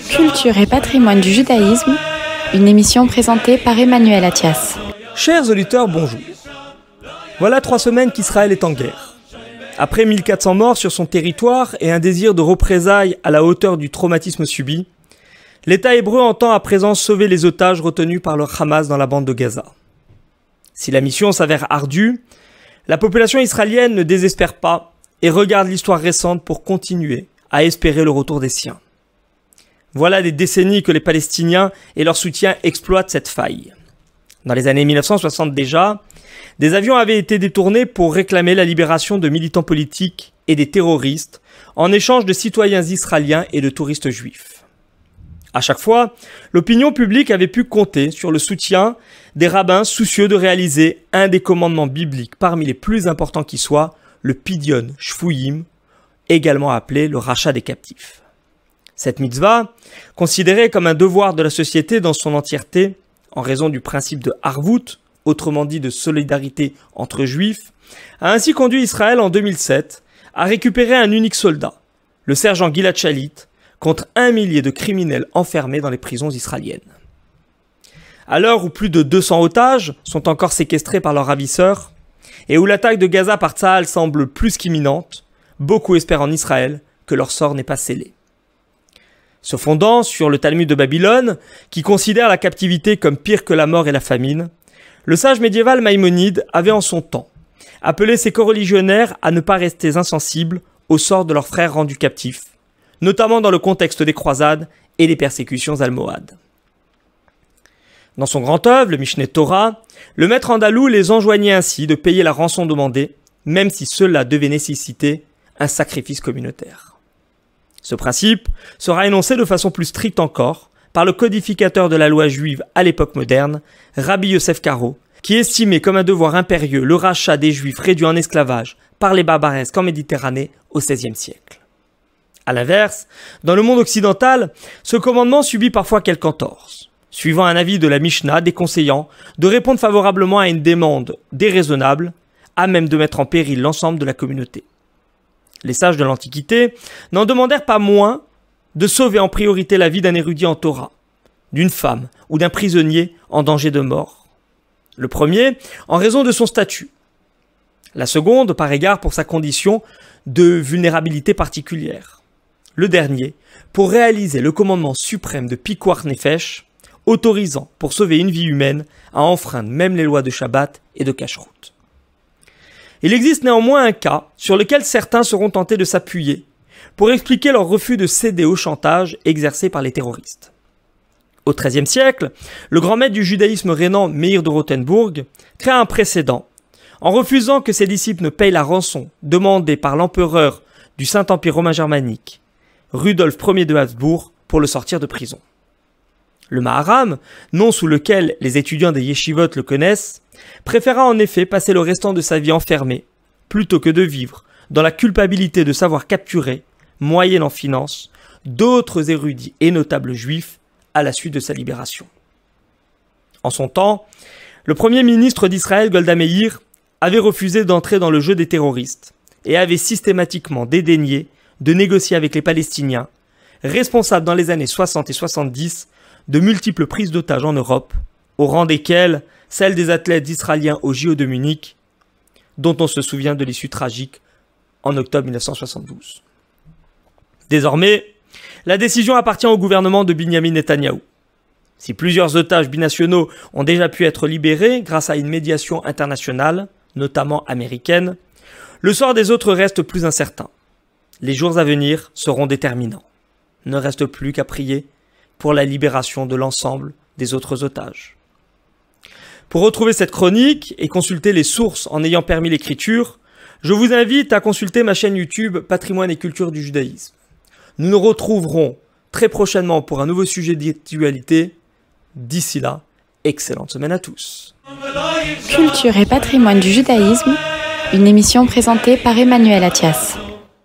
Culture et patrimoine du judaïsme, une émission présentée par Emmanuel Attias. Chers auditeurs, bonjour. Voilà 3 semaines qu'Israël est en guerre. Après 1400 morts sur son territoire et un désir de représailles à la hauteur du traumatisme subi, l'État hébreu entend à présent sauver les otages retenus par le Hamas dans la bande de Gaza. Si la mission s'avère ardue, la population israélienne ne désespère pas et regarde l'histoire récente pour continuer à espérer le retour des siens. Voilà des décennies que les Palestiniens et leurs soutiens exploitent cette faille. Dans les années 1960 déjà, des avions avaient été détournés pour réclamer la libération de militants politiques et des terroristes en échange de citoyens israéliens et de touristes juifs. À chaque fois, l'opinion publique avait pu compter sur le soutien des rabbins soucieux de réaliser un des commandements bibliques parmi les plus importants qui soient, le Pidyon Shvuyim, également appelé le rachat des captifs. Cette mitzvah, considérée comme un devoir de la société dans son entièreté, en raison du principe de Harvout, autrement dit de solidarité entre juifs, a ainsi conduit Israël en 2007 à récupérer un unique soldat, le sergent Gilad Shalit, contre 1 millier de criminels enfermés dans les prisons israéliennes. À l'heure où plus de 200 otages sont encore séquestrés par leurs ravisseurs, et où l'attaque de Gaza par Tsahal semble plus qu'imminente, beaucoup espèrent en Israël que leur sort n'est pas scellé. Se fondant sur le Talmud de Babylone, qui considère la captivité comme pire que la mort et la famine, le sage médiéval Maïmonide avait en son temps appelé ses coreligionnaires à ne pas rester insensibles au sort de leurs frères rendus captifs, notamment dans le contexte des croisades et des persécutions almohades. Dans son grand œuvre, le Mishneh Torah, le maître andalou les enjoignait ainsi de payer la rançon demandée, même si cela devait nécessiter un sacrifice communautaire. Ce principe sera énoncé de façon plus stricte encore par le codificateur de la loi juive à l'époque moderne, Rabbi Yosef Karo, qui estimait comme un devoir impérieux le rachat des juifs réduits en esclavage par les barbaresques en Méditerranée au XVIe siècle. A l'inverse, dans le monde occidental, ce commandement subit parfois quelques entorses, suivant un avis de la Mishnah déconseillant de répondre favorablement à une demande déraisonnable, à même de mettre en péril l'ensemble de la communauté. Les sages de l'Antiquité n'en demandèrent pas moins de sauver en priorité la vie d'un érudit en Torah, d'une femme ou d'un prisonnier en danger de mort. Le premier, en raison de son statut. La seconde, par égard pour sa condition de vulnérabilité particulière. Le dernier, pour réaliser le commandement suprême de Pikuach Nefesh, autorisant, pour sauver une vie humaine, à enfreindre même les lois de Shabbat et de Kashrut. Il existe néanmoins un cas sur lequel certains seront tentés de s'appuyer pour expliquer leur refus de céder au chantage exercé par les terroristes. Au XIIIe siècle, le grand maître du judaïsme rhénan Meir de Rothenburg créa un précédent en refusant que ses disciples ne payent la rançon demandée par l'empereur du Saint-Empire romain germanique, Rudolf Ier de Habsbourg, pour le sortir de prison. Le Maharam, nom sous lequel les étudiants des yeshivot le connaissent, préféra en effet passer le restant de sa vie enfermé, plutôt que de vivre dans la culpabilité de savoir capturer, moyennant finance, d'autres érudits et notables juifs à la suite de sa libération. En son temps, le premier ministre d'Israël, Golda Meir, avait refusé d'entrer dans le jeu des terroristes et avait systématiquement dédaigné de négocier avec les Palestiniens, responsables dans les années 60 et 70 de multiples prises d'otages en Europe, au rang desquelles celle des athlètes israéliens au JO de Munich, dont on se souvient de l'issue tragique en octobre 1972. Désormais, la décision appartient au gouvernement de Binyamin Netanyahou. Si plusieurs otages binationaux ont déjà pu être libérés grâce à une médiation internationale, notamment américaine, le sort des autres reste plus incertain. Les jours à venir seront déterminants. Ne reste plus qu'à prier pour la libération de l'ensemble des autres otages. Pour retrouver cette chronique et consulter les sources en ayant permis l'écriture, je vous invite à consulter ma chaîne YouTube Patrimoine et culture du judaïsme. Nous nous retrouverons très prochainement pour un nouveau sujet d'actualité. D'ici là, excellente semaine à tous. Culture et patrimoine du judaïsme, une émission présentée par Emmanuel Attias.